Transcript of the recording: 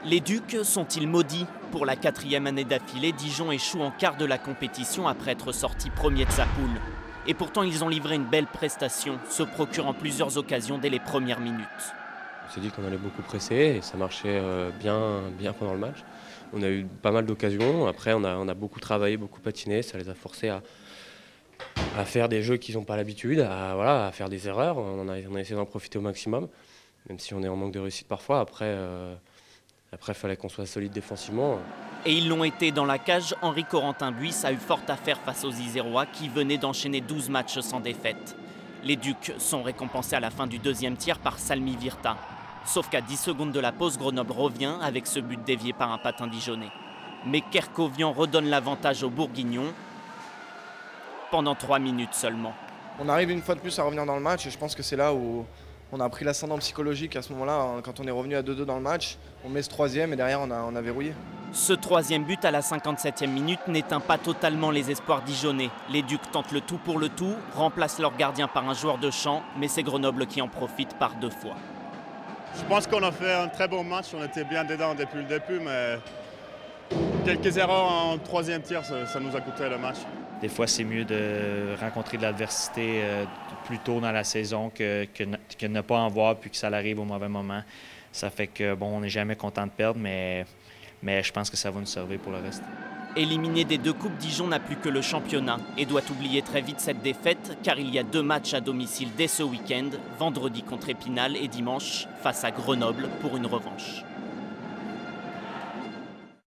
Les Ducs sont-ils maudits? Pour la 4e année d'affilée, Dijon échoue en quart de la compétition après être sorti premier de sa poule. Et pourtant, ils ont livré une belle prestation, se procurant plusieurs occasions dès les premières minutes. On s'est dit qu'on allait beaucoup presser et ça marchait bien pendant le match. On a eu pas mal d'occasions. Après, on a beaucoup travaillé, beaucoup patiné. Ça les a forcés à faire des jeux qu'ils n'ont pas l'habitude, à faire des erreurs. On a essayé d'en profiter au maximum, même si on est en manque de réussite parfois. Après, il fallait qu'on soit solide défensivement. Et ils l'ont été dans la cage. Henri Corentin-Buis a eu fort à faire face aux Isérois qui venaient d'enchaîner 12 matchs sans défaite. Les Ducs sont récompensés à la fin du deuxième tiers par Salmi Virta. Sauf qu'à 10 secondes de la pause, Grenoble revient avec ce but dévié par un patin dijonnais. Mais Kerkovian redonne l'avantage aux Bourguignons pendant 3 minutes seulement. On arrive une fois de plus à revenir dans le match et je pense que c'est là où on a pris l'ascendant psychologique à ce moment-là. Quand on est revenu à 2-2 dans le match, on met ce troisième et derrière on a verrouillé. Ce troisième but à la 57e minute n'éteint pas totalement les espoirs dijonnais. Les Ducs tentent le tout pour le tout, remplacent leur gardien par un joueur de champ, mais c'est Grenoble qui en profite par 2 fois. Je pense qu'on a fait un très bon match, on était bien dedans depuis le début, mais quelques erreurs en troisième tiers, ça nous a coûté le match. Des fois, c'est mieux de rencontrer de l'adversité plus tôt dans la saison que ne pas en voir puis que ça arrive au mauvais moment. Ça fait que, bon, on n'est jamais content de perdre, mais je pense que ça va nous servir pour le reste. Éliminé des 2 coupes, Dijon n'a plus que le championnat et doit oublier très vite cette défaite car il y a 2 matchs à domicile dès ce week-end, vendredi contre Épinal et dimanche face à Grenoble pour une revanche.